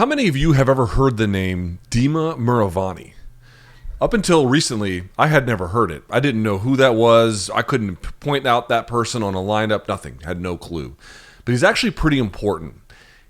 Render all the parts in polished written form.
How many of you have ever heard the name Dima Murovanni? Up until recently, I had never heard it. I didn't know who that was. I couldn't point out that person on a lineup. Nothing. Had no clue. But he's actually pretty important.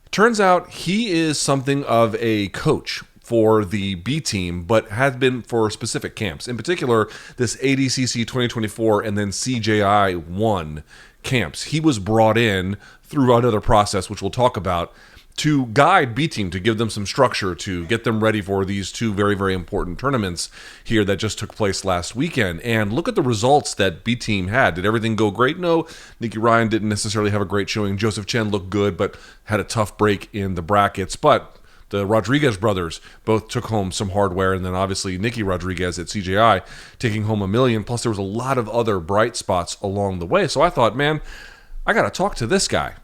It turns out he is something of a coach for the B team, but has been for specific camps. In particular, this ADCC 2024 and then CJI 1 camps. He was brought in through another process, which we'll talk about, to guide B Team, to give them some structure, to get them ready for these two very, very important tournaments here that just took place last weekend. And look at the results that B Team had. Did everything go great? No. Nicky Ryan didn't necessarily have a great showing. Jozef Chen looked good, but had a tough break in the brackets. But the Rodriguez brothers both took home some hardware, and then obviously Nicky Rodriguez at CJI taking home $1 million. Plus, there was a lot of other bright spots along the way. So I thought, man, I got to talk to this guy.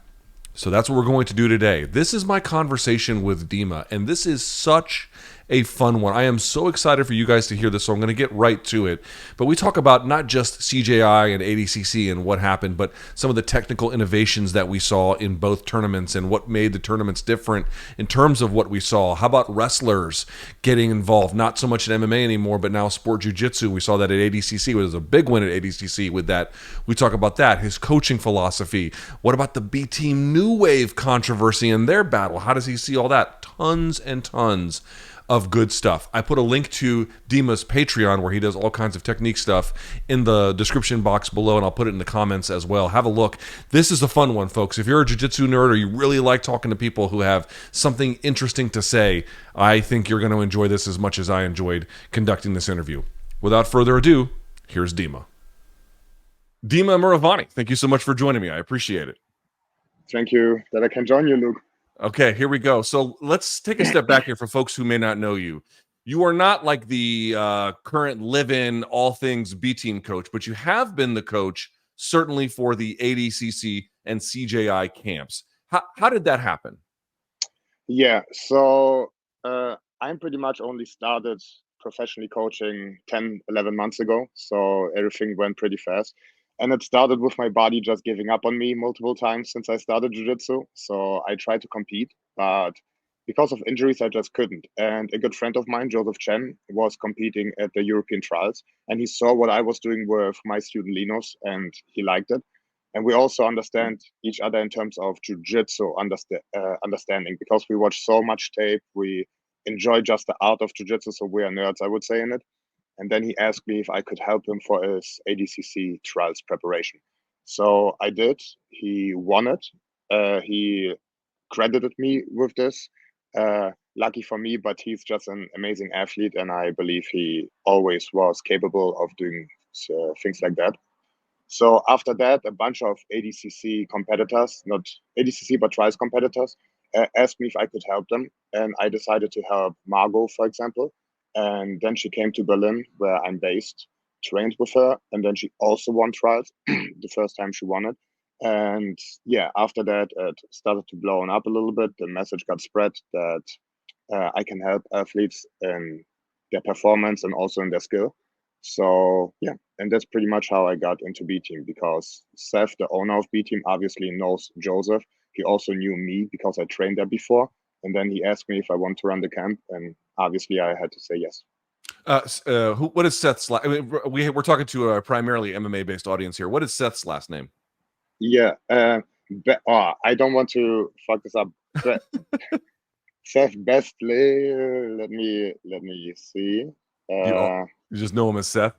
So that's what we're going to do today. This is my conversation with Dima, and this is such a fun one. I am so excited for you guys to hear this, so I'm going to get right to it. But we talk about not just CJI and ADCC and what happened, but some of the technical innovations that we saw in both tournaments and what made the tournaments different in terms of what we saw. How about wrestlers getting involved? Not so much in MMA anymore, but now sport jiu-jitsu. We saw that at ADCC. It was a big win at ADCC with that. We talk about that, his coaching philosophy. What about the B Team New Wave controversy and their battle? How does he see all that? Tons and tons of good stuff. I put a link to Dima's Patreon where he does all kinds of technique stuff in the description box below, and I'll put it in the comments as well. Have a look. This is a fun one, folks. If you're a jiu-jitsu nerd or you really like talking to people who have something interesting to say, I think you're going to enjoy this as much as I enjoyed conducting this interview. Without further ado, here's Dima. Dima Murovanni, thank you so much for joining me. I appreciate it. Thank you that I can join you, Luke. Okay, here we go. So let's take a step back here for folks who may not know you. You are not like the current live-in all things B team coach, but you have been the coach certainly for the ADCC and CJI camps. How did that happen? Yeah, so I'm pretty much only started professionally coaching 10, 11 months ago. So everything went pretty fast. And it started with my body just giving up on me multiple times since I started jiu-jitsu. So I tried to compete, but because of injuries, I just couldn't. And a good friend of mine, Jozef Chen, was competing at the European trials. And he saw what I was doing with my student Linus, and he liked it. And we also understand each other in terms of jiu-jitsu understanding, because we watch so much tape. We enjoy just the art of jiu-jitsu, so we are nerds, I would say, in it. And then he asked me if I could help him for his ADCC trials preparation. So I did. He won it. He credited me with this. Lucky for me, but he's just an amazing athlete, and I believe he always was capable of doing things like that. So after that, a bunch of ADCC competitors, not ADCC, but trials competitors, asked me if I could help them. And I decided to help Margot, for example. And then she came to Berlin, where I'm based, trained with her. And then she also won trials the first time she won it. And yeah, after that, it started to blow up a little bit. The message got spread that I can help athletes in their performance and also in their skill. So yeah, and that's pretty much how I got into B Team, because Seth, the owner of B Team, obviously knows Jozef. He also knew me because I trained there before. And then he asked me if I want to run the camp, and obviously I had to say yes. What is Seth's last? I mean, we're talking to a primarily MMA based audience here. What is Seth's last name? Yeah, I don't want to fuck this up. Seth Bestley. Let me see. You just know him as Seth?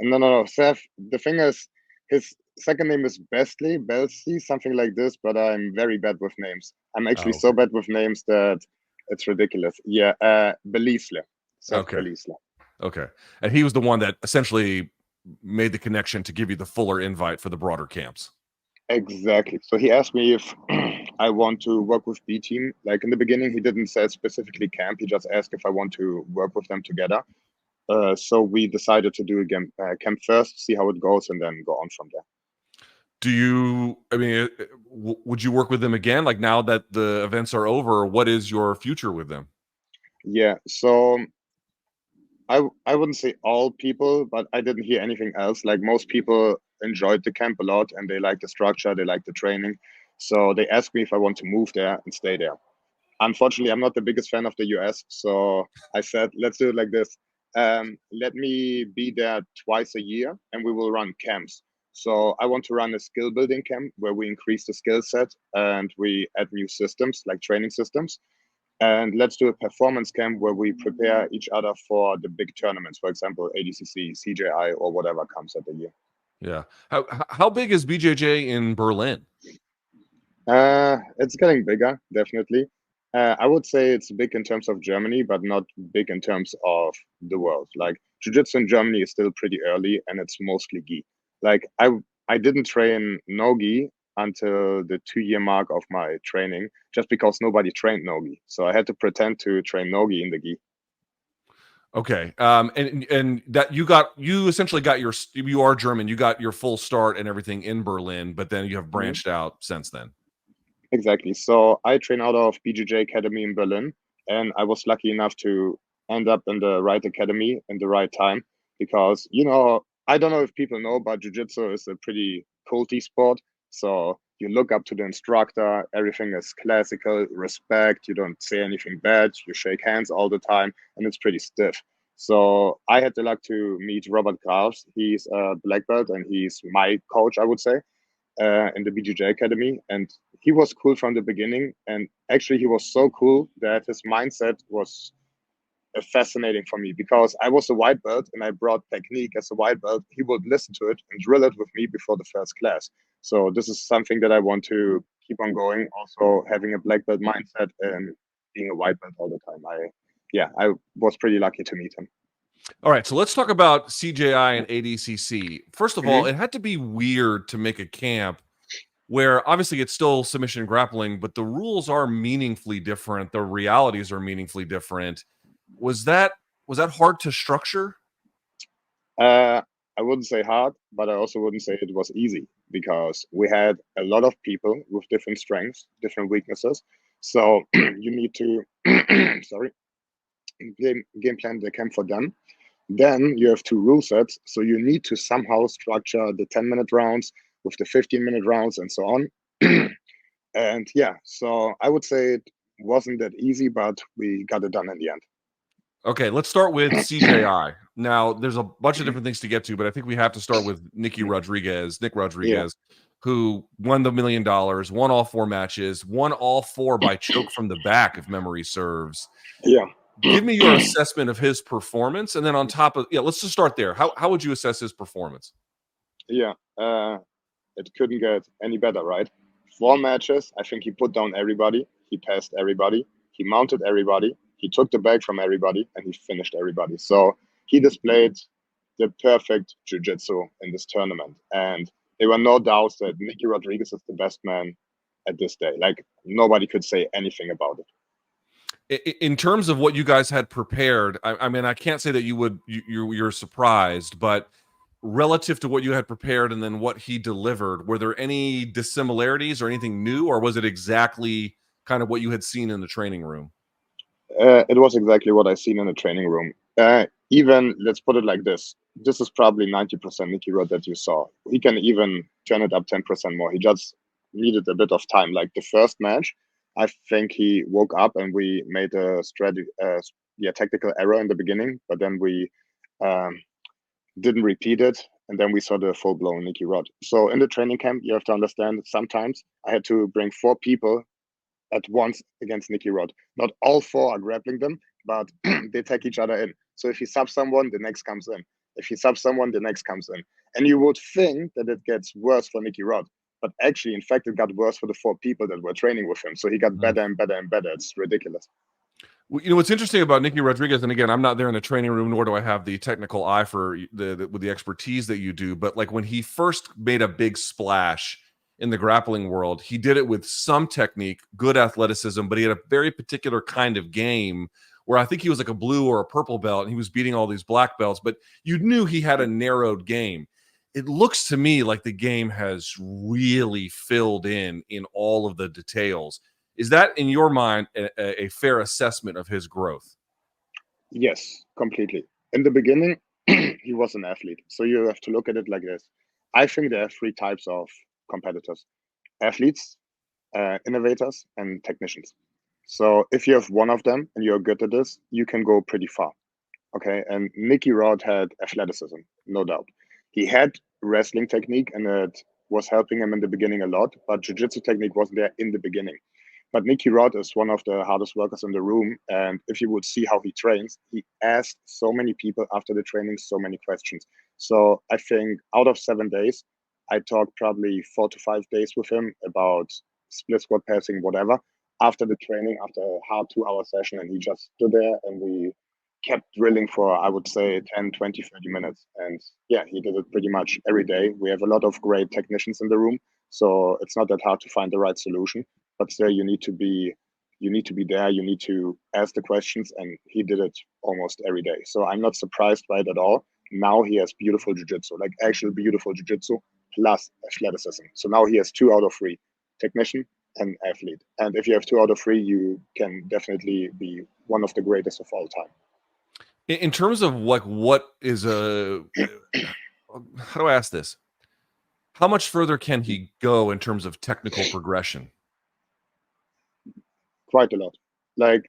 No. Seth. The thing is, his second name is Belsey, something like this. But I'm very bad with names. I'm actually so bad with names that it's ridiculous. Yeah, Belisle. Seth Belisle. Okay, and he was the one that essentially made the connection to give you the fuller invite for the broader camps. Exactly. So he asked me if I want to work with B Team. Like in the beginning, he didn't say specifically camp. He just asked if I want to work with them together. So we decided to do again camp first, see how it goes, and then go on from there. Would you work with them again? Like now that the events are over, what is your future with them? Yeah. So I wouldn't say all people, but I didn't hear anything else. Like most people enjoyed the camp a lot, and they like the structure, they like the training. So they asked me if I want to move there and stay there. Unfortunately, I'm not the biggest fan of the US, so I said, let's do it like this. Let me be there twice a year, and we will run camps. So I want to run a skill building camp where we increase the skill set and we add new systems like training systems. And let's do a performance camp where we prepare each other for the big tournaments, for example, ADCC, CJI, or whatever comes at the year. Yeah. How big is BJJ in Berlin? It's getting bigger, definitely. I would say it's big in terms of Germany, but not big in terms of the world. Like jiu-jitsu in Germany is still pretty early, and it's mostly gi. Like I didn't train no gi until the 2 year mark of my training, just because nobody trained no gi. So I had to pretend to train no gi in the gi. Okay. And that you essentially got you are German. You got your full start and everything in Berlin, but then you have Mhm. branched out since then. Exactly. So I train out of BJJ Academy in Berlin, and I was lucky enough to end up in the right academy in the right time because, I don't know if people know, but jiu-jitsu is a pretty culty sport. So you look up to the instructor, everything is classical, respect, you don't say anything bad, you shake hands all the time, and it's pretty stiff. So I had the luck to meet Robert Graves. He's a black belt and he's my coach, I would say, in the BJJ Academy, and he was cool from the beginning. And actually, he was so cool that his mindset was fascinating for me because I was a white belt and I brought technique as a white belt. He would listen to it and drill it with me before the first class. So this is something that I want to keep on going. Also, having a black belt mindset and being a white belt all the time. I was pretty lucky to meet him. All right, so let's talk about CJI and ADCC. First of all, Mm-hmm. it had to be weird to make a camp where obviously it's still submission grappling, but the rules are meaningfully different. The realities are meaningfully different. Was that was that hard to structure? Uh, I wouldn't say hard, but I also wouldn't say it was easy because we had a lot of people with different strengths, different weaknesses. So you need to, sorry, game plan the camp for them. Then you have two rule sets. So you need to somehow structure the 10-minute rounds with the 15-minute rounds and so on. And yeah, so I would say it wasn't that easy, but we got it done in the end. Okay, let's start with CJI. Now, there's a bunch of different things to get to, but I think we have to start with Nick Yeah, Rodriguez, who won the $1 million, won all 4 matches, won all 4 by choke from the back, if memory serves. yeah. Give me your assessment of his performance, and then on top of let's just start there. How would you assess his performance? Yeah. It couldn't get any better, right? 4 matches, I think he put down everybody, he passed everybody, he mounted everybody, he took the bag from everybody, and he finished everybody. So he displayed the perfect jiu-jitsu in this tournament. And there were no doubts that Nicky Rodriguez is the best man at this day. Like nobody could say anything about it. In terms of what you guys had prepared, I mean, I can't say that you're surprised, but relative to what you had prepared and then what he delivered, were there any dissimilarities or anything new, or was it exactly kind of what you had seen in the training room? It was exactly what I seen in the training room. Even let's put it like this: this is probably 90% Nicky Rod that you saw. He can even turn it up 10% more. He just needed a bit of time. Like the first match, I think he woke up and we made a strategy, tactical error in the beginning, but then we um, didn't repeat it, and then we saw the full blown Nicky Rod. So in the training camp, you have to understand sometimes I had to bring 4 people at once against Nicky Rod. Not all 4 are grappling them, but they take each other in. So if he subs someone, the next comes in. If he subs someone, the next comes in. And you would think that it gets worse for Nicky Rod. But actually, in fact, it got worse for the 4 people that were training with him. So he got better and better and better. It's ridiculous. Well, what's interesting about Nicky Rodriguez, and again, I'm not there in the training room, nor do I have the technical eye for with the expertise that you do. But like when he first made a big splash in the grappling world, he did it with some technique, good athleticism, but he had a very particular kind of game where I think he was like a blue or a purple belt, and he was beating all these black belts. But you knew he had a narrowed game. It looks to me like the game has really filled in all of the details. Is that, in your mind, a fair assessment of his growth? Yes, completely. In the beginning, he was an athlete. So you have to look at it like this. I think there are 3 types of competitors: athletes, innovators, and technicians. So if you have one of them and you're good at this, you can go pretty far. Okay. And Nicky Rod had athleticism, no doubt. He had wrestling technique and it was helping him in the beginning a lot, but jiu-jitsu technique wasn't there in the beginning. But Nicky Rod is one of the hardest workers in the room. And if you would see how he trains, he asked so many people after the training so many questions. So I think out of 7 days, I talked probably 4 to 5 days with him about split squat passing, whatever, after the training, after a hard 2 hour session. And he just stood there and we kept drilling for, I would say, 10, 20, 30 minutes. And yeah, he did it pretty much every day. We have a lot of great technicians in the room. So it's not that hard to find the right solution. But still, you need to be there. You need to ask the questions, and he did it almost every day. So I'm not surprised by it at all. Now he has beautiful jiu-jitsu, like actual beautiful jiu-jitsu plus athleticism. So now he has 2 out of 3, technician and athlete. And if you have 2 out of 3, you can definitely be one of the greatest of all time. In terms of what is a, how do I ask this? How much further can he go in terms of technical progression? Quite a lot. Like,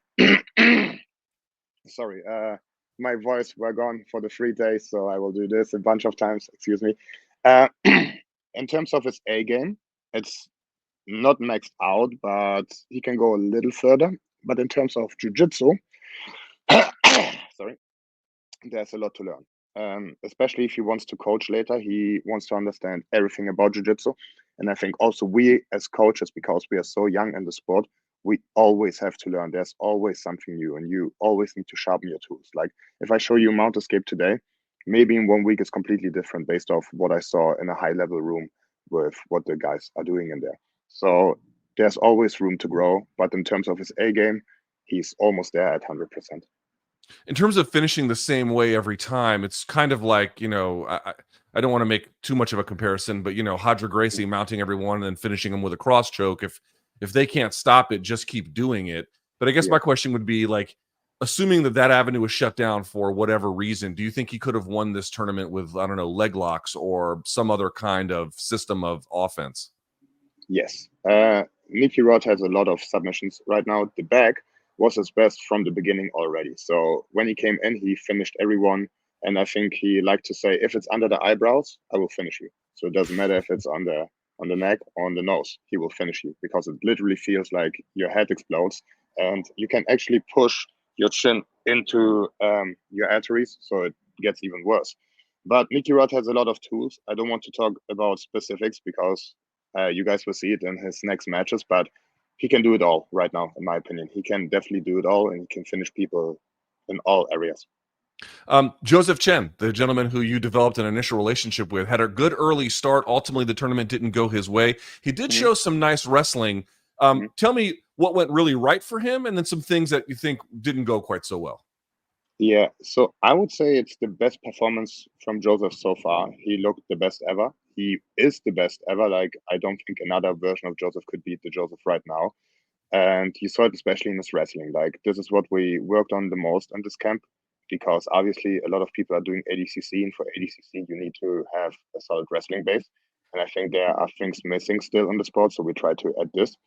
sorry, my voice were gone for the 3 days, so I will do this a bunch of times. Excuse me. In terms of his A game, it's not maxed out, but he can go a little further. But in terms of jiu-jitsu, sorry, there's a lot to learn. Especially if he wants to coach later, he wants to understand everything about jiu-jitsu. And I think also we as coaches, because we are so young in the sport, we always have to learn. There's always something new, and you always need to sharpen your tools. Like if I show you mount escape today, maybe in 1 week it's completely different based off what I saw in a high level room with what the guys are doing in there. So there's always room to grow. But in terms of his A game, he's almost there at 100%. In terms of finishing the same way every time, it's kind of like, I don't want to make too much of a comparison, but Hadra Gracie mounting everyone and then finishing them with a cross choke. If they can't stop it, just keep doing it. But I guess my question would be, like, assuming that avenue was shut down for whatever reason, do you think he could have won this tournament with, I don't know, leg locks or some other kind of system of offense? Yes. Nicky Rod has a lot of submissions right now. The back was his best from the beginning already. So when he came in, he finished everyone. And I think he liked to say, if it's under the eyebrows, I will finish you. So it doesn't matter if it's on the neck or on the nose, he will finish you, because it literally feels like your head explodes and you can actually push your chin into your arteries, so it gets even worse. But Nicky Rod has a lot of tools. I don't want to talk about specifics because you guys will see it in his next matches, but he can do it all right now, in my opinion. He can definitely do it all, and he can finish people in all areas. Jozef Chen, the gentleman who you developed an initial relationship with, had a good early start. Ultimately, the tournament didn't go his way. He did show some nice wrestling. Tell me what went really right for him, and then some things that you think didn't go quite so well. Yeah, so I would say it's the best performance from Jozef so far. He looked the best ever. He is the best ever. Like, I don't think another version of Jozef could beat the Jozef right now. And you saw it especially in his wrestling. Like, this is what we worked on the most in this camp, because obviously a lot of people are doing ADCC, and for ADCC you need to have a solid wrestling base. And I think there are things missing still in the sport, so we try to add this.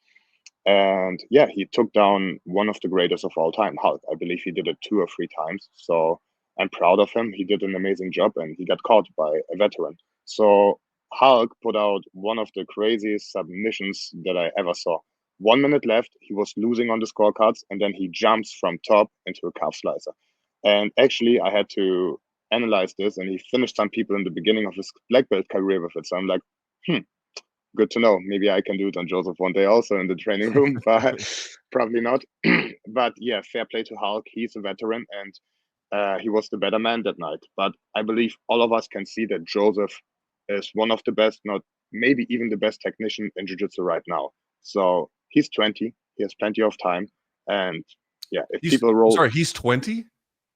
And yeah, he took down one of the greatest of all time, Hulk. I believe he did it 2 or 3 times. So I'm proud of him. He did an amazing job, and he got caught by a veteran. So Hulk put out one of the craziest submissions that I ever saw. 1 minute left, he was losing on the scorecards, and then he jumps from top into a calf slicer. And actually, I had to analyze this, and he finished some people in the beginning of his black belt career with it. So I'm like, good to know. Maybe I can do it on Jozef one day also in the training room, but probably not. But yeah, fair play to Hulk. He's a veteran, and he was the better man that night. But I believe all of us can see that Jozef is one of the best, not maybe even the best technician in jiu-jitsu right now. So he's 20. He has plenty of time. And yeah, if people roll... Sorry, he's 20?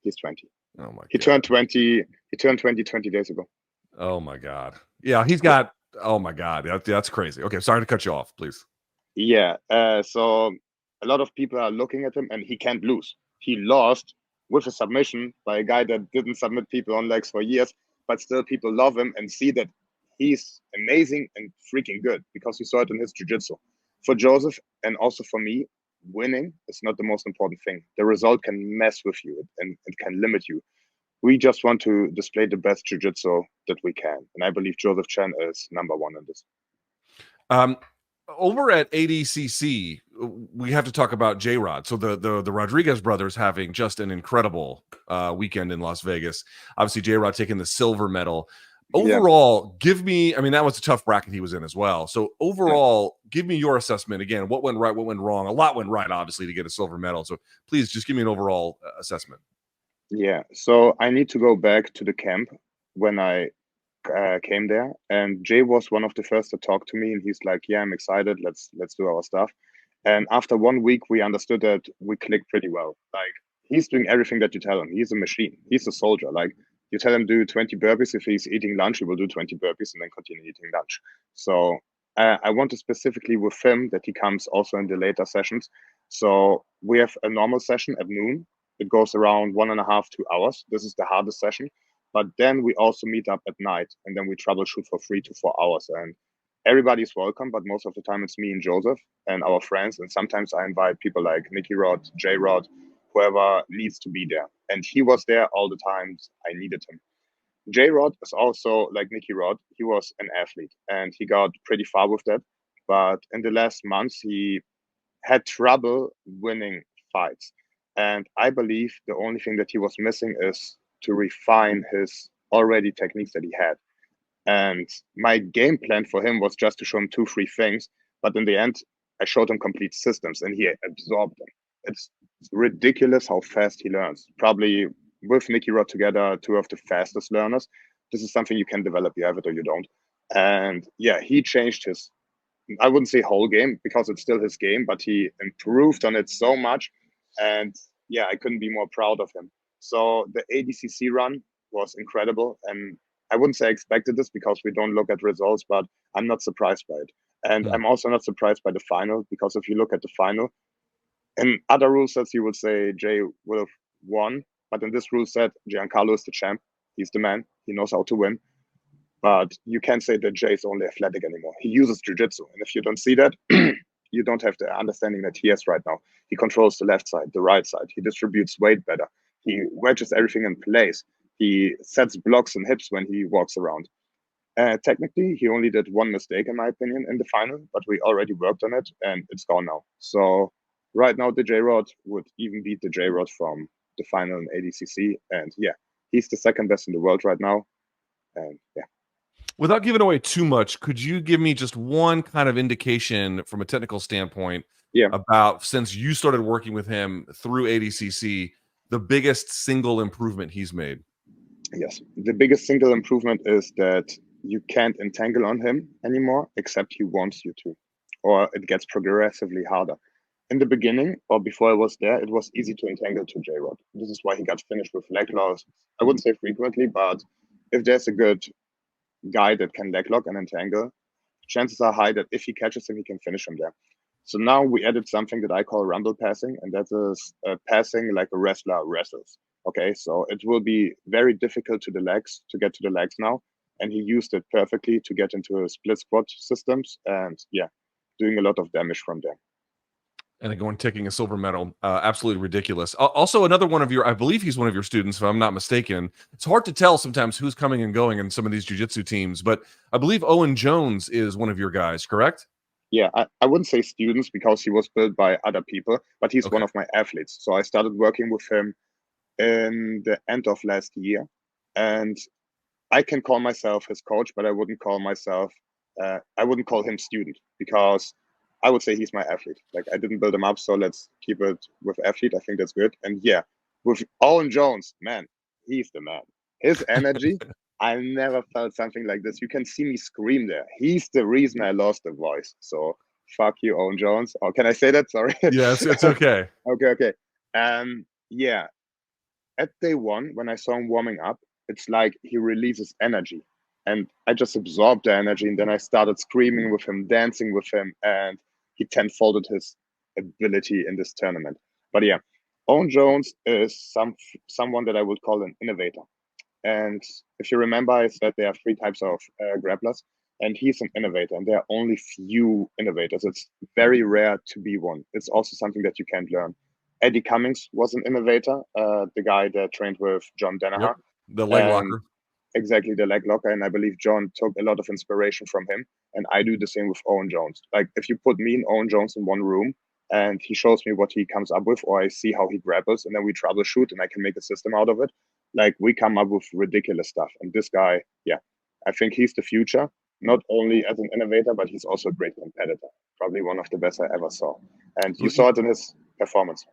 He's 20. Oh my God. He turned 20 20 days ago. Oh my God. Yeah, he's got... Oh my God, that's crazy. Okay, sorry to cut you off, please. Yeah, so a lot of people are looking at him, and he can't lose. He lost with a submission by a guy that didn't submit people on legs for years, but still people love him and see that he's amazing and freaking good, because you saw it in his jiu-jitsu. For Jozef, and also for me, winning is not the most important thing. The result can mess with you and it can limit you. We just want to display the best jiu-jitsu that we can. And I believe Jozef Chen is number one in this. Over at ADCC, we have to talk about J-Rod. So the Rodriguez brothers having just an incredible weekend in Las Vegas. Obviously, J-Rod taking the silver medal. Overall, give me, I mean, that was a tough bracket he was in as well. So overall, give me your assessment. Again, what went right, what went wrong? A lot went right, obviously, to get a silver medal. So please just give me an overall assessment. Yeah, so I need to go back to the camp when I came there, and Jay was one of the first to talk to me, and he's like, "Yeah, I'm excited. Let's do our stuff." And after 1 week, we understood that we clicked pretty well. Like he's doing everything that you tell him. He's a machine. He's a soldier. Like you tell him do 20 burpees. If he's eating lunch, he will do 20 burpees and then continue eating lunch. So I wanted specifically with him that he comes also in the later sessions. So we have a normal session at noon. It goes around 1.5 to 2 hours. This is the hardest session. But then we also meet up at night and then we troubleshoot for 3 to 4 hours. And everybody's welcome, but most of the time it's me and Jozef and our friends. And sometimes I invite people like Nicky Rod, J Rod, whoever needs to be there. And he was there all the times I needed him. J Rod is also like Nicky Rod. He was an athlete and he got pretty far with that. But in the last months, he had trouble winning fights. And I believe the only thing that he was missing is to refine his already techniques that he had. And my game plan for him was just to show him 2, 3 things. But in the end, I showed him complete systems and he absorbed them. It's ridiculous how fast he learns. Probably with Nicky Rod together, 2 of the fastest learners. This is something you can develop. You have it or you don't. And yeah, he changed his, I wouldn't say whole game because it's still his game, but he improved on it so much. And yeah, I couldn't be more proud of him. So the ADCC run was incredible. And I wouldn't say I expected this because we don't look at results, but I'm not surprised by it. And I'm also not surprised by the final because if you look at the final, in other rule sets, you would say Jay would have won. But in this rule set, Giancarlo is the champ. He's the man. He knows how to win. But you can't say that Jay is only athletic anymore. He uses jiu-jitsu. And if you don't see that, you don't have the understanding that he has right now. He controls the left side, the right side. He distributes weight better. He wedges everything in place. He sets blocks and hips when he walks around. Technically, he only did one mistake, in my opinion, in the final, but we already worked on it, and it's gone now. So right now, the J-Rod would even beat the J-Rod from the final in ADCC. And yeah, he's the second best in the world right now. And yeah. Without giving away too much, could you give me just one kind of indication from a technical standpoint about, since you started working with him through ADCC, the biggest single improvement he's made? Yes. The biggest single improvement is that you can't entangle on him anymore, except he wants you to, or it gets progressively harder. In the beginning, or before I was there, it was easy to entangle to J-Rod. This is why he got finished with leg locks. I wouldn't say frequently, but if there's a good guy that can leg lock and entangle, chances are high that if he catches him, he can finish him there. So now we added something that I call rumble passing, and that is passing like a wrestler wrestles. Okay, so it will be very difficult to get to the legs now, and he used it perfectly to get into a split squat systems, and yeah, doing a lot of damage from there. And going taking a silver medal, absolutely ridiculous. Also, another one of your, I believe he's one of your students, if I'm not mistaken. It's hard to tell sometimes who's coming and going in some of these jiu-jitsu teams, but I believe Owen Jones is one of your guys, correct? Yeah, I wouldn't say students because he was built by other people, but he's one of my athletes. So I started working with him in the end of last year, and I can call myself his coach, but I wouldn't call him student because I would say he's my athlete. Like I didn't build him up, so let's keep it with athlete. I think that's good. And yeah, with Owen Jones, man, he's the man. His energy, I never felt something like this. You can see me scream there. He's the reason I lost the voice. So fuck you, Owen Jones. Oh, can I say that? Sorry. Yes, it's okay. Okay. Yeah. At day one, when I saw him warming up, it's like he releases energy. And I just absorbed the energy. And then I started screaming with him, dancing with him. And he tenfolded his ability in this tournament. But yeah, Owen Jones is someone that I would call an innovator. And if you remember, I said there are 3 types of grapplers. and he's an innovator, and there are only few innovators. It's very rare to be one. It's also something that you can't learn. Eddie Cummings was an innovator, the guy that trained with John Yep. Danaher, The leg and locker. exactly the leg locker. And I believe John took a lot of inspiration from him. And I do the same with Owen Jones. Like if you put me and Owen Jones in one room and he shows me what he comes up with, or I see how he grapples, and then we troubleshoot and I can make a system out of it. Like we come up with ridiculous stuff. And this guy, yeah, I think he's the future, not only as an innovator, but he's also a great competitor. Probably one of the best I ever saw. And you saw it in his performance.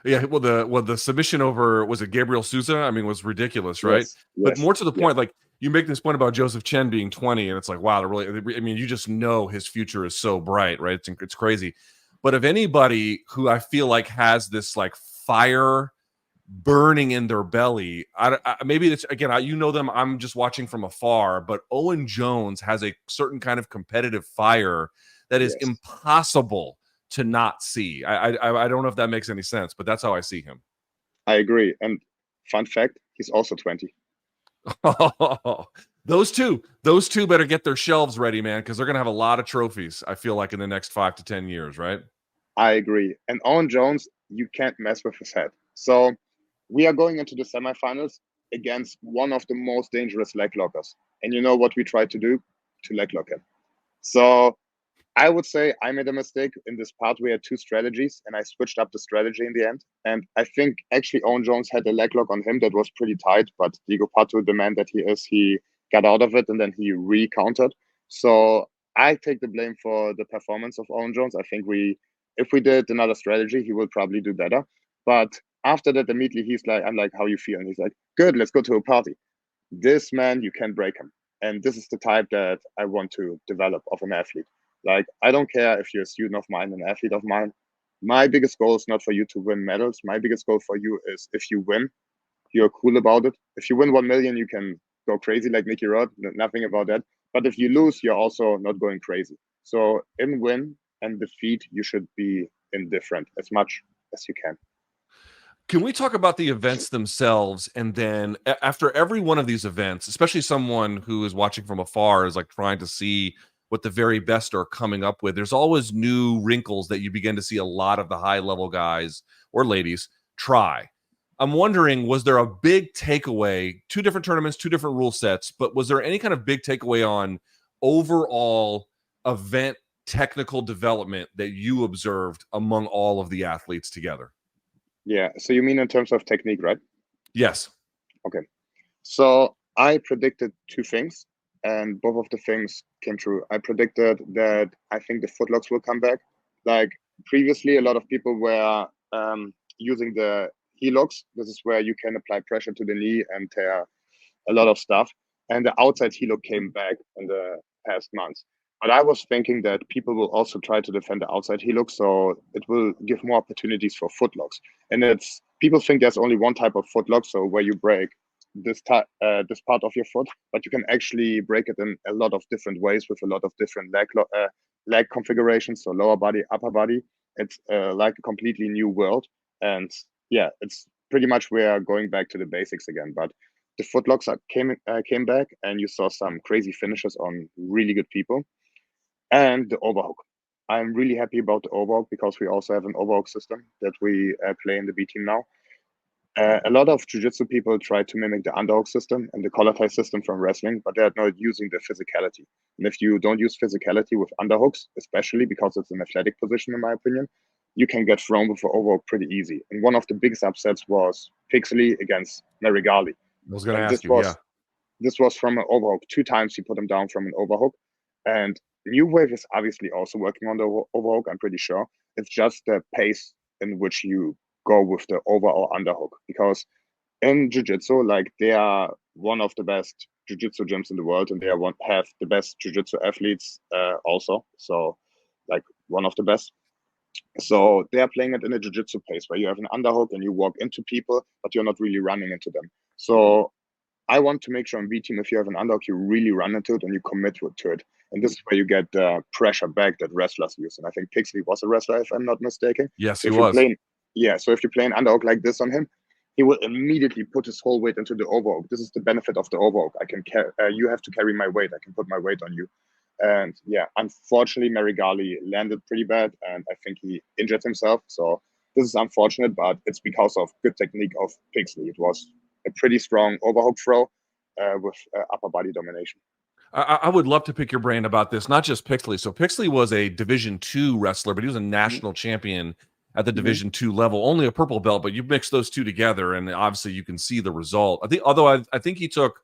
Yeah, well, the submission over, was it Gabriel Souza? I mean, was ridiculous, right? Yes, But yes, more to the yeah, point, like you make this point about Jozef Chen being 20, and it's like, wow, really. I mean, you just know his future is so bright, right? It's crazy. But if anybody who I feel like has this like fire burning in their belly, maybe it's again, you know them. I'm just watching from afar, but Owen Jones has a certain kind of competitive fire that is yes. impossible to not see. I don't know if that makes any sense, but that's how I see him. I agree. And fun fact, he's also 20. those two better get their shelves ready, man, because they're gonna have a lot of trophies. I feel like in the next 5 to 10 years, right? I agree. And Owen Jones, you can't mess with his head. So we are going into the semifinals against one of the most dangerous leg lockers. And you know what we tried to do? To leg lock him. So I would say I made a mistake in this part. We had two strategies, and I switched up the strategy in the end. And I think actually Owen Jones had a leg lock on him that was pretty tight, but Diego Pato, the man that he is, he got out of it and then he recountered. So I take the blame for the performance of Owen Jones. I think if we did another strategy, he would probably do better. But after that, immediately he's like, I'm like, how you feel? And he's like, good, let's go to a party. This man, you can break him. And this is the type that I want to develop of an athlete. Like, I don't care if you're a student of mine, an athlete of mine. My biggest goal is not for you to win medals. My biggest goal for you is if you win, you're cool about it. If you win 1 million, you can go crazy like Nicky Rod, nothing about that. But if you lose, you're also not going crazy. So in win and defeat, you should be indifferent as much as you can. Can we talk about the events themselves? And then after every one of these events, especially someone who is watching from afar is like trying to see what the very best are coming up with, there's always new wrinkles that you begin to see a lot of the high level guys or ladies try. I'm wondering, was there a big takeaway? Two different tournaments, two different rule sets, but was there any kind of big takeaway on overall event technical development that you observed among all of the athletes together? Yeah. So you mean in terms of technique, right? Yes. Okay. So I predicted two things, and both of the things came true. I predicted that I think the footlocks will come back. Like previously, a lot of people were using the heelocks. This is where you can apply pressure to the knee and tear a lot of stuff. And the outside heelock came back in the past months. But I was thinking that people will also try to defend the outside heelock, so it will give more opportunities for footlocks. And it's people think there's only one type of footlock, so where you break this part of your foot, but you can actually break it in a lot of different ways with a lot of different leg configurations, so lower body, upper body. It's like a completely new world, and yeah, it's pretty much we're going back to the basics again. But the footlocks came back, and you saw some crazy finishes on really good people, and the overhook. I'm really happy about the overhook because we also have an overhook system that we play in the B team now. A lot of jiu-jitsu people try to mimic the underhook system and the collar tie system from wrestling, but they're not using the physicality. And if you don't use physicality with underhooks, especially because it's an athletic position, in my opinion, you can get thrown with an overhook pretty easy. And one of the biggest upsets was Pixley against Marigali. I was going to And ask you, yeah. this was from an overhook. Two times he put him down from an overhook. And New Wave is obviously also working on the overhook, I'm pretty sure. It's just the pace in which you go with the over or underhook. Because in jiu-jitsu, like they are one of the best jiu-jitsu gyms in the world, and they have the best jiu-jitsu athletes also. So like one of the best. So they are playing it in a jiu-jitsu pace where you have an underhook and you walk into people, but you're not really running into them. So I want to make sure in V team, if you have an underhook, you really run into it and you commit to it. And this is where you get the pressure back that wrestlers use. And I think Pixley was a wrestler, if I'm not mistaken. Yes, So he if you was. so if you play an underhook like this on him, he will immediately put his whole weight into the overhook. This is the benefit of the overhook. You have to carry my weight. I can put my weight on you. And yeah, unfortunately, Marigali landed pretty bad, and I think he injured himself. So this is unfortunate, but it's because of good technique of Pixley. It was a pretty strong overhook throw with upper body domination. I would love to pick your brain about this, not just Pixley. So Pixley was a Division II wrestler, but he was a Mm-hmm. national champion at the Mm-hmm. Division II level, only a purple belt, but you mix those two together, and obviously you can see the result. I think, although I think he took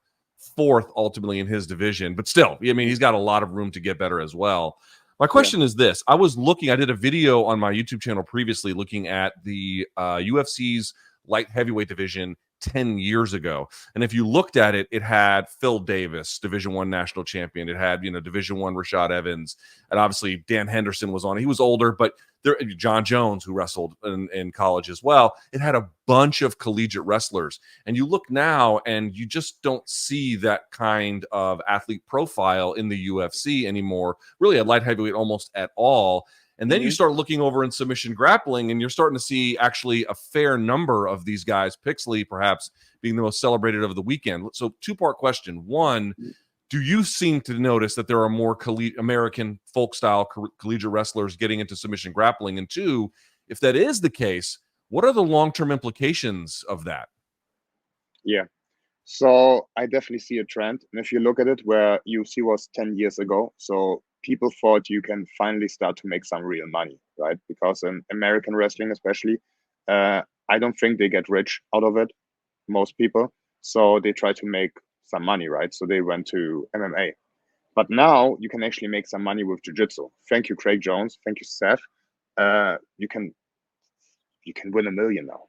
fourth ultimately in his division, but still, I mean, he's got a lot of room to get better as well. My Yeah. question is this. I did a video on my YouTube channel previously looking at the UFC's light heavyweight division 10 years ago. And if you looked at it, it had Phil Davis, Division I national champion. It had, Division I Rashad Evans. And obviously Dan Henderson was on it. He was older, but there, John Jones, who wrestled in college as well. It had a bunch of collegiate wrestlers. And you look now and you just don't see that kind of athlete profile in the UFC anymore, really at light heavyweight almost at all. And then you start looking over in submission grappling, and you're starting to see actually a fair number of these guys, Pixley perhaps being the most celebrated of the weekend. So two-part question. One, do you seem to notice that there are more American folk-style collegiate wrestlers getting into submission grappling? And two, if that is the case, what are the long-term implications of that? Yeah. So I definitely see a trend. And if you look at it, where UFC was 10 years ago, so people thought you can finally start to make some real money, right? Because in American wrestling, especially, I don't think they get rich out of it, most people. So they try to make some money, right? So they went to MMA. But now you can actually make some money with jiu-jitsu. Thank you, Craig Jones. Thank you, Seth. You can win $1 million now.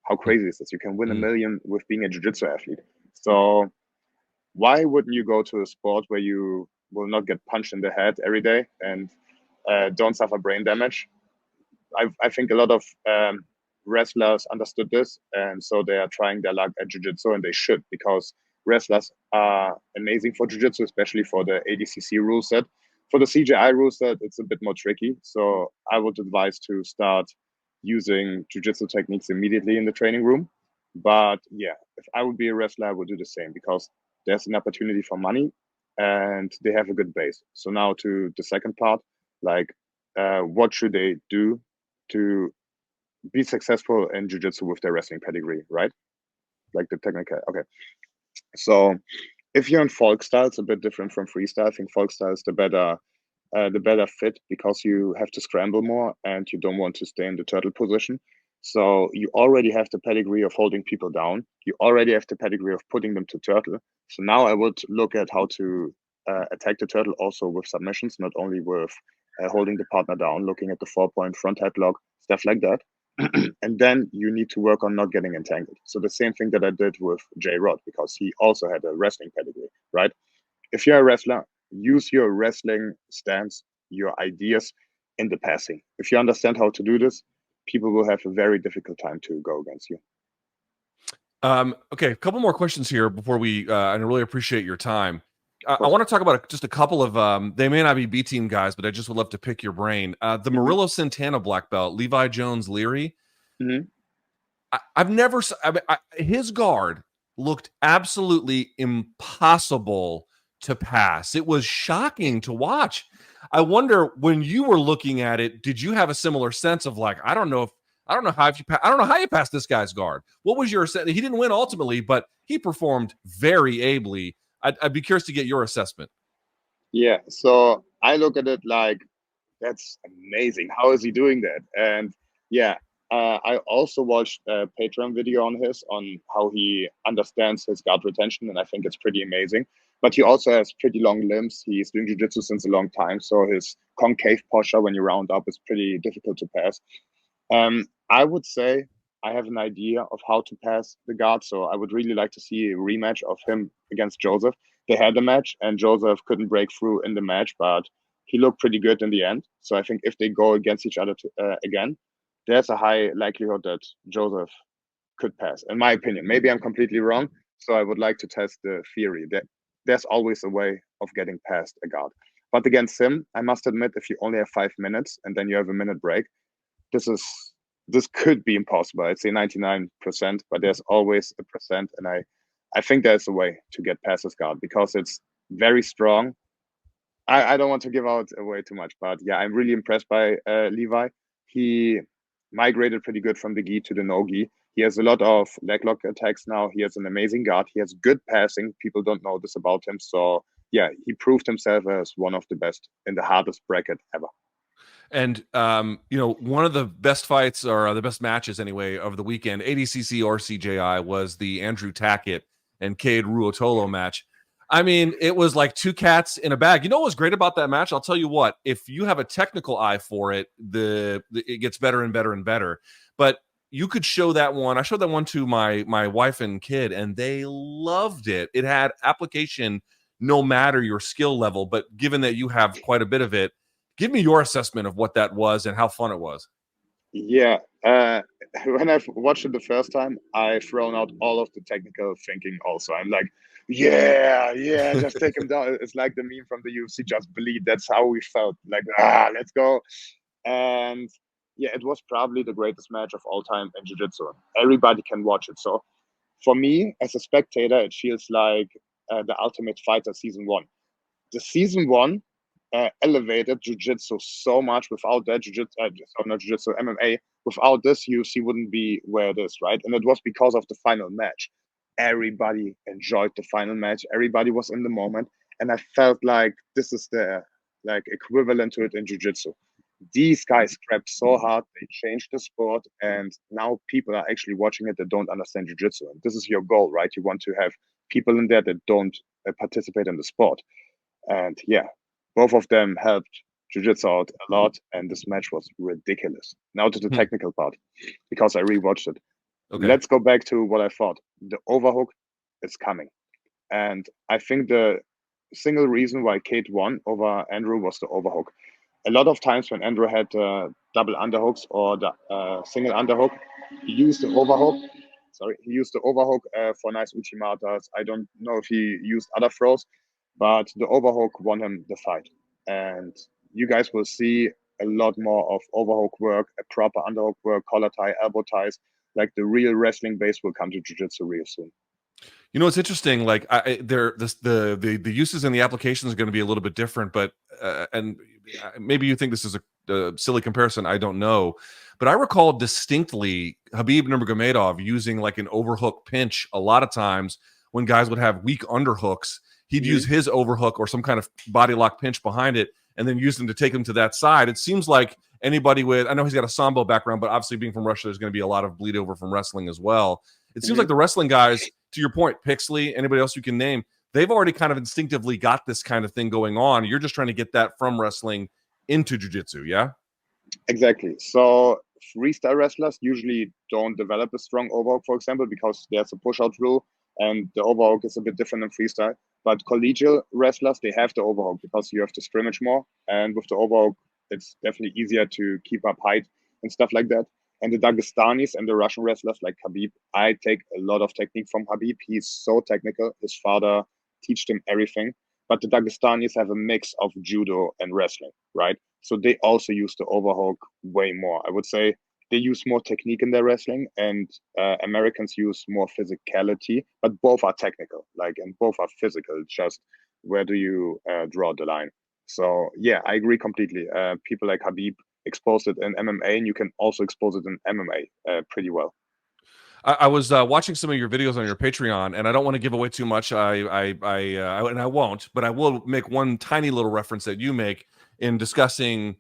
How crazy is this? You can win $1 million with being a jiu-jitsu athlete. So why wouldn't you go to a sport where you will not get punched in the head every day and don't suffer brain damage? I think a lot of wrestlers understood this, and so they are trying their luck at jiu-jitsu, and they should, because wrestlers are amazing for jiu-jitsu, especially for the ADCC rule set. For the CJI rule set, it's a bit more tricky. So I would advise to start using jiu-jitsu techniques immediately in the training room. But yeah, if I would be a wrestler, I would do the same, because there's an opportunity for money and they have a good base. So now to the second part, like what should they do to be successful in jiu-jitsu with their wrestling pedigree, right? Like the technical. Okay. So if you're in folk style, it's a bit different from freestyle. I think folk style is the better fit, because you have to scramble more and you don't want to stay in the turtle position. So you already have the pedigree of holding people down. You already have the pedigree of putting them to turtle. So now I would look at how to attack the turtle also with submissions, not only with holding the partner down, looking at the 4-point front headlock, stuff like that. And then you need to work on not getting entangled. So the same thing that I did with J Rod, because he also had a wrestling pedigree, right? If you're a wrestler, use your wrestling stance, your ideas in the passing. If you understand how to do this, people will have a very difficult time to go against you. Okay, a couple more questions here before we, and I really appreciate your time. I want to talk about just a couple of, they may not be B team guys, but I just would love to pick your brain. The Murillo Santana black belt, Levi Jones Leary. I've never, his guard looked absolutely impossible to pass. It was shocking to watch. I wonder, when you were looking at it, did you have a similar sense of like, I don't know how you passed this guy's guard? What was your sense? He didn't win ultimately, but he performed very ably. I'd be curious to get your assessment. Yeah, so I look at it like, that's amazing. How is he doing that? And yeah, I also watched a Patreon video on how he understands his guard retention, and I think it's pretty amazing. But he also has pretty long limbs. He's doing jiu-jitsu since a long time, so his concave posture when you round up is pretty difficult to pass. I would say I have an idea of how to pass the guard, so I would really like to see a rematch of him against Jozef. They had a match, and Jozef couldn't break through in the match, but he looked pretty good in the end. So I think if they go against each other again, there's a high likelihood that Jozef could pass, in my opinion. Maybe I'm completely wrong, so I would like to test the theory that there's always a way of getting past a guard. But against him, I must admit, if you only have 5 minutes and then you have a minute break, this could be impossible. I'd say 99%, but there's always a percent, and I think there's a way to get past this guard, because it's very strong. I don't want to give out away too much, but yeah, I'm really impressed by Levi. He migrated pretty good from the gi to the no gi. He has a lot of leg lock attacks now. He has an amazing guard. He has good passing. People don't know this about him. So yeah, he proved himself as one of the best in the hardest bracket ever. And one of the best fights, or the best matches anyway, of the weekend, ADCC or CJI, was the Andrew Tackett and Cade Ruotolo match. I mean, it was like two cats in a bag. You know what was great about that match? I'll tell you what. If you have a technical eye for it, it gets better and better and better. But you could show that one. I showed that one to my wife and kid, and they loved it. It had application no matter your skill level. But given that you have quite a bit of it, give me your assessment of what that was and how fun it was. Yeah, when I've watched it the first time, I've thrown out all of the technical thinking also. I'm like, yeah, just take him down. It's like the meme from the UFC, just bleed. That's how we felt. Like, let's go. And yeah, it was probably the greatest match of all time in Jiu-Jitsu. Everybody can watch it. So for me, as a spectator, it feels like the Ultimate Fighter season one. The season one elevated jiu-jitsu so much. Without that, not jiu-jitsu, MMA, without this, UFC wouldn't be where it is, right? And it was because of the final match. Everybody enjoyed the final match. Everybody was in the moment. And I felt like this is the equivalent to it in jiu-jitsu. These guys scrapped so hard, they changed the sport, and now people are actually watching it that don't understand jiu-jitsu. And this is your goal, right? You want to have people in there that don't participate in the sport. And yeah, both of them helped Jiu-Jitsu out a lot, and this match was ridiculous. Now to the technical part, because I rewatched it. Okay. Let's go back to what I thought. The overhook is coming. And I think the single reason why Cade won over Andrew was the overhook. A lot of times when Andrew had double underhooks or the single underhook, he used the overhook. He used the overhook for nice uchimatas. I don't know if he used other throws, but the overhook won him the fight. And you guys will see a lot more of overhook work, a proper underhook work, collar tie, elbow ties. Like the real wrestling base will come to jiu-jitsu real soon. You know, it's interesting. Like, the uses and the applications are going to be a little bit different, but and maybe you think this is a silly comparison. I don't know, but I recall distinctly Khabib Nurmagomedov using like an overhook pinch a lot of times when guys would have weak underhooks. He'd use his overhook or some kind of body lock pinch behind it, and then use them to take them to that side. It seems like anybody with, I know he's got a sambo background, but obviously being from Russia, there's going to be a lot of bleed over from wrestling as well. It seems like the wrestling guys, to your point, Pixley, anybody else you can name, they've already kind of instinctively got this kind of thing going on. You're just trying to get that from wrestling into jiu-jitsu, yeah? Exactly. So freestyle wrestlers usually don't develop a strong overhook, for example, because there's a push-out rule and the overhook is a bit different in freestyle. But collegiate wrestlers, they have the overhook because you have to scrimmage more. And with the overhook, it's definitely easier to keep up height and stuff like that. And the Dagestanis and the Russian wrestlers like Khabib, I take a lot of technique from Khabib. He's so technical. His father taught him everything. But the Dagestanis have a mix of judo and wrestling, right? So they also use the overhook way more. I would say they use more technique in their wrestling, and Americans use more physicality, but both are technical, and both are physical. Just where do you draw the line? So yeah, I agree completely. People like Khabib expose it in MMA, and you can also expose it in MMA pretty well. I was watching some of your videos on your Patreon, and I don't want to give away too much. And I won't, but I will make one tiny little reference that you make in discussing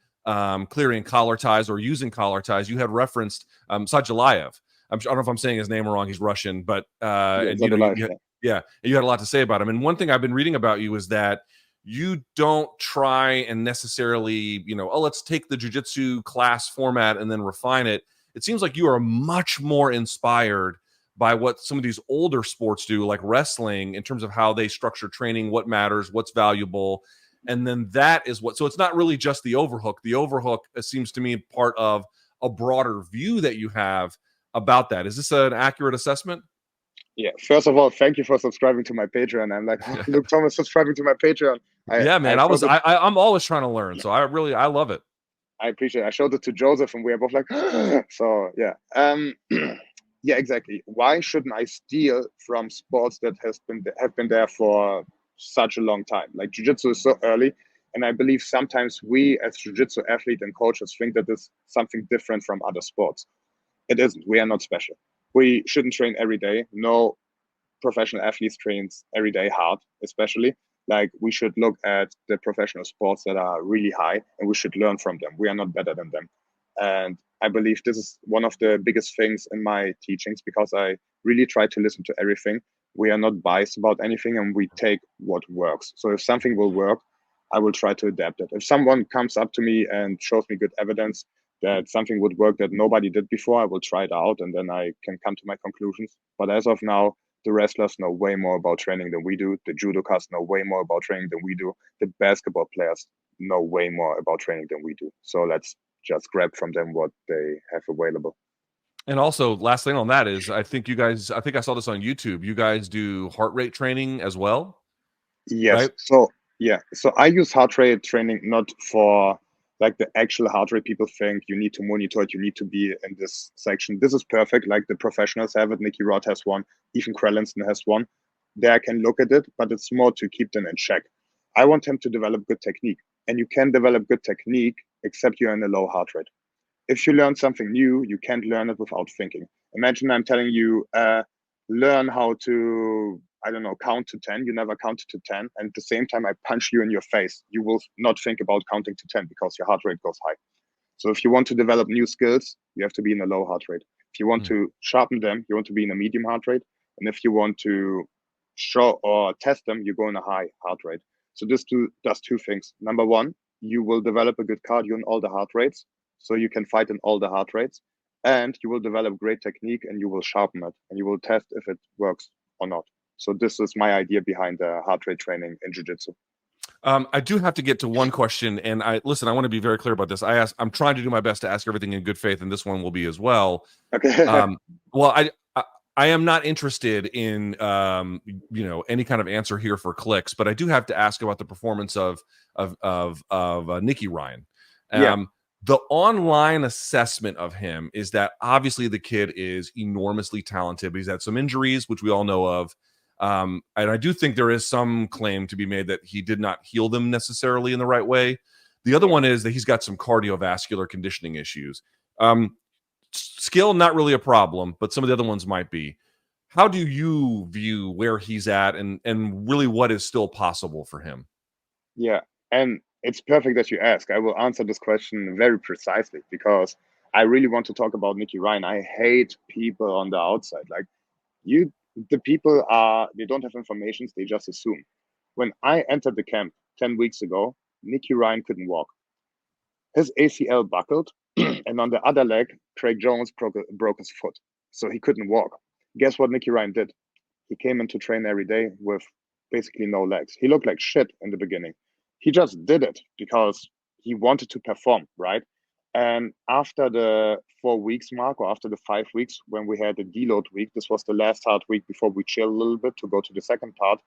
clearing collar ties or using collar ties. You had referenced Sajalayev. I don't know if I'm saying his name wrong. He's Russian, but you had a lot to say about him. And one thing I've been reading about you is that you don't try and necessarily, let's take the jiu-jitsu class format and then refine it. It seems like you are much more inspired by what some of these older sports do, like wrestling, in terms of how they structure training, what matters, what's valuable. And then that is so it's not really just the overhook. The overhook seems to me part of a broader view that you have about that. Is this an accurate assessment? Yeah. First of all, thank you for subscribing to my Patreon. I'm like, oh, Luke Thomas subscribing to my Patreon. I'm always trying to learn. So I love it. I appreciate it. I showed it to Jozef and we are both like, so yeah. Yeah, exactly. Why shouldn't I steal from sports that have been there for such a long time? Like jiu-jitsu is so early. And I believe sometimes we as jiu-jitsu athletes and coaches think that this is something different from other sports. It isn't. We are not special. We shouldn't train every day. No professional athletes trains every day hard, especially. Like, we should look at the professional sports that are really high, and we should learn from them. We are not better than them. And I believe this is one of the biggest things in my teachings, because I really try to listen to everything. We are not biased about anything, and we take what works. So if something will work, I will try to adapt it. If someone comes up to me and shows me good evidence that something would work that nobody did before, I will try it out, and then I can come to my conclusions. But as of now, the wrestlers know way more about training than we do. The judokas know way more about training than we do. The basketball players know way more about training than we do. So let's just grab from them what they have available. And also, last thing on that is, I think I saw this on YouTube. You guys do heart rate training as well, Yes. right? So I use heart rate training not for like the actual heart rate people think you need to monitor it, you need to be in this section. This is perfect. Like, the professionals have it. Nicky Rod has one. Even Krellinson has one. There I can look at it, but it's more to keep them in check. I want him to develop good technique. And you can develop good technique except you're in a low heart rate. If you learn something new, you can't learn it without thinking. Imagine I'm telling you, learn how to, I don't know, count to 10. You never counted to 10. And at the same time, I punch you in your face. You will not think about counting to 10 because your heart rate goes high. So if you want to develop new skills, you have to be in a low heart rate. If you want to sharpen them, you want to be in a medium heart rate. And if you want to show or test them, you go in a high heart rate. So this does two things. Number one, you will develop a good cardio in all the heart rates, so you can fight in all the heart rates. And you will develop great technique, and you will sharpen it, and you will test if it works or not. So this is my idea behind the heart rate training in jiu-jitsu. I do have to get to one question, and I want to be very clear about this. I'm trying to do my best to ask everything in good faith, and this one will be as well. Okay. Well, I am not interested in any kind of answer here for clicks, but I do have to ask about the performance of Nicky Ryan. Yeah. The online assessment of him is that obviously the kid is enormously talented, but he's had some injuries, which we all know of. And I do think there is some claim to be made that he did not heal them necessarily in the right way. The other one is that he's got some cardiovascular conditioning issues. Skill, not really a problem, but some of the other ones might be. How do you view where he's at and really what is still possible for him? Yeah. And it's perfect that you ask. I will answer this question very precisely, because I really want to talk about Nicky Ryan. I hate people on the outside. Like, the people they don't have information, they just assume. When I entered the camp 10 weeks ago, Nicky Ryan couldn't walk. His ACL buckled, and on the other leg, Craig Jones broke his foot. So he couldn't walk. Guess what Nicky Ryan did? He came in to train every day with basically no legs. He looked like shit in the beginning. He just did it because he wanted to perform, right? And after the 4 weeks mark, or after the 5 weeks, when we had the deload week, this was the last hard week before we chill a little bit to go to the second part.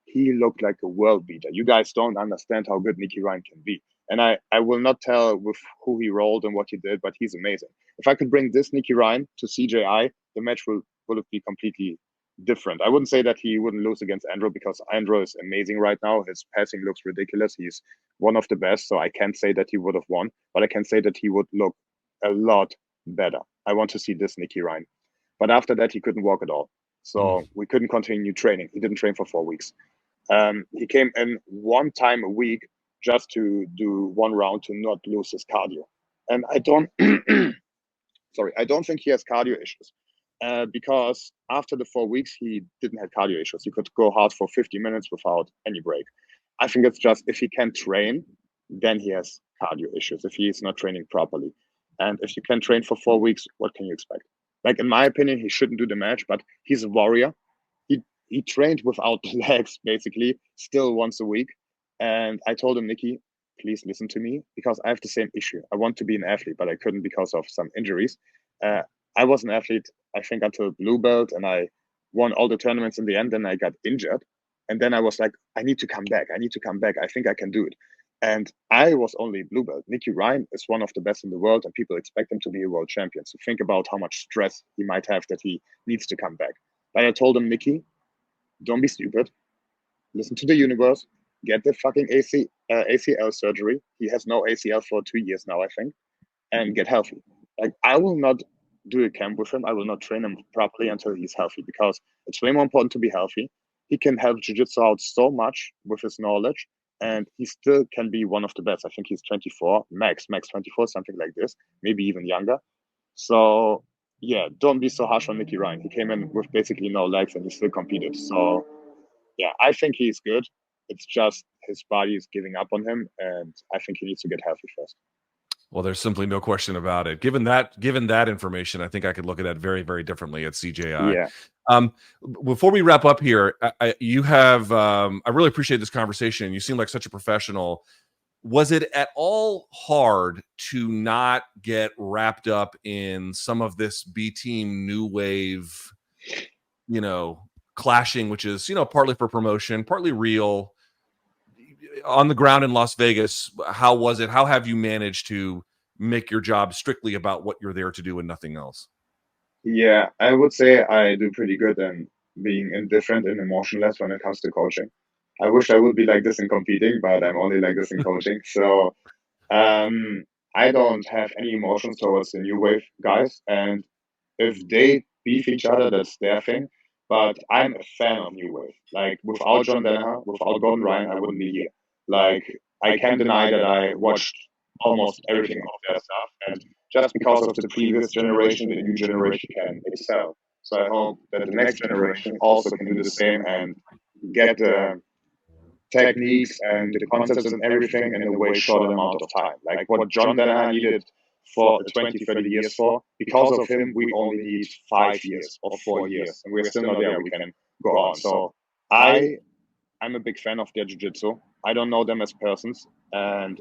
He looked like a world beater. You guys don't understand how good Nicky Ryan can be. And I will not tell with who he rolled and what he did, but he's amazing. If I could bring this Nicky Ryan to CJI, the match will be completely different. I wouldn't say that he wouldn't lose against Andrew, because Andrew is amazing right now. His passing looks ridiculous. He's one of the best. So I can't say that he would have won, but I can say that he would look a lot better. I want to see this Nicky Ryan. But after that, he couldn't walk at all. So we couldn't continue training. He didn't train for 4 weeks. He came in one time a week just to do one round to not lose his cardio. And I don't, sorry, I don't think he has cardio issues, because after the 4 weeks, he didn't have cardio issues. He could go hard for 50 minutes without any break. I think it's just, if he can train, then he has cardio issues, if he is not training properly. And if you can train for 4 weeks, what can you expect? Like, in my opinion, he shouldn't do the match, but he's a warrior. He trained without legs, basically, still once a week. And I told him, Nicky, please listen to me, because I have the same issue. I want to be an athlete, but I couldn't because of some injuries. I was an athlete, I think, until blue belt, and I won all the tournaments in the end. Then I got injured. And then I was like, I need to come back. I need to come back. I think I can do it. And I was only blue belt. Nicky Ryan is one of the best in the world, and people expect him to be a world champion. So think about how much stress he might have that he needs to come back. But I told him, Nicky, don't be stupid. Listen to the universe. Get the fucking ACL surgery. He has no ACL for 2 years now, I think, and get healthy. Like, I will not do a camp with him. I will not train him properly until he's healthy, because it's way more important to be healthy. He can help jiu-jitsu out so much with his knowledge, and he still can be one of the best. I think he's 24, max 24, something like this, maybe even younger. So yeah, don't be so harsh on Nicky Ryan. He came in with basically no legs and he still competed. So yeah, I think he's good. It's just his body is giving up on him, and I think he needs to get healthy first. Well, there's simply no question about it. Given that information, I think I could look at that very, very differently at CJI. Yeah. Before we wrap up here, I really appreciate this conversation. You seem like such a professional. Was it at all hard to not get wrapped up in some of this B team new wave, clashing, which is, partly for promotion, partly real? On the ground in Las Vegas, how was it? How have you managed to make your job strictly about what you're there to do and nothing else? Yeah, I would say I do pretty good in being indifferent and emotionless when it comes to coaching. I wish I would be like this in competing, but I'm only like this in coaching. So I don't have any emotions towards the new wave guys. And if they beef each other, that's their thing. But I'm a fan of new wave. Like, without John Danaher, without Gordon Ryan, I wouldn't be here. Like, I can't deny that I watched almost everything of their stuff. And just because of the previous generation, the new generation can excel. So I hope that the next generation also can do the same and get the techniques and the concepts and everything in a way short amount of time. Like what John Danaher needed for 20, 30 years for, because of him, we only need 5 years or 4 years, and we're still not there. We can go on. So I'm a big fan of their jiu-jitsu. I don't know them as persons, and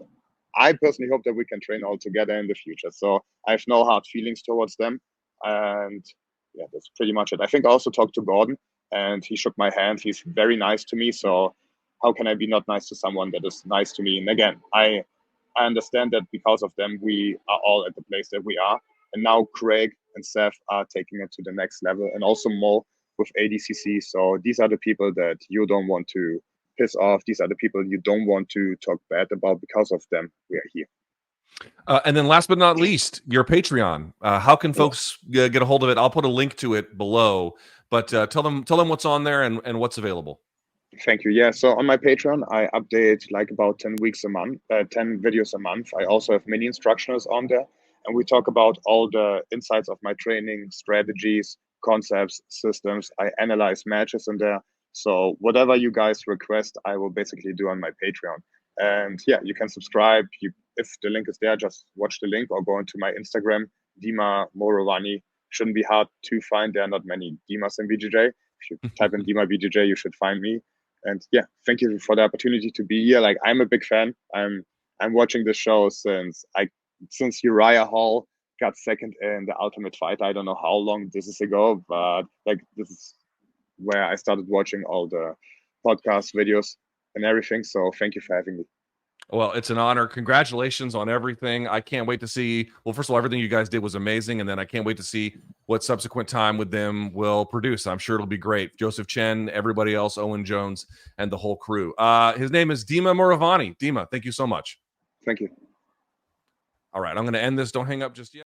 I personally hope that we can train all together in the future. So I have no hard feelings towards them, and yeah, that's pretty much it. I think I also talked to Gordon, and he shook my hand. He's very nice to me, so how can I be not nice to someone that is nice to me? And again, I understand that because of them, we are all at the place that we are. And now Craig and Seth are taking it to the next level, and also Mo with ADCC. So these are the people that you don't want to piss off. These are the people you don't want to talk bad about. Because of them, we are here. And then last but not least, your Patreon. How can folks get a hold of it? I'll put a link to it below, but tell them what's on there and what's available. Thank you. Yeah, so on my Patreon, I update like about 10 weeks a month, 10 videos a month. I also have mini instructionals on there, and we talk about all the insights of my training, strategies, concepts, systems. I analyze matches in there. So whatever you guys request, I will basically do on my Patreon. And yeah, you can subscribe. If the link is there, just watch the link or go into my Instagram, Dima Murovanni. Shouldn't be hard to find. There are not many Dimas in BJJ. If you type in Dima BJJ, you should find me. And yeah, thank you for the opportunity to be here. Like, I'm a big fan. I'm watching the show since Uriah Hall got second in the Ultimate Fighter. I don't know how long this is ago, but like, this is where I started watching all the podcast videos and everything. So thank you for having me. Well, it's an honor. Congratulations on everything. I can't wait to see, well, first of all, everything you guys did was amazing. And then I can't wait to see what subsequent time with them will produce. I'm sure it'll be great. Jozef Chen, everybody else, Owen Jones, and the whole crew. His name is Dima Murovanni. Dima, thank you so much. Thank you. All right, I'm going to end this. Don't hang up just yet.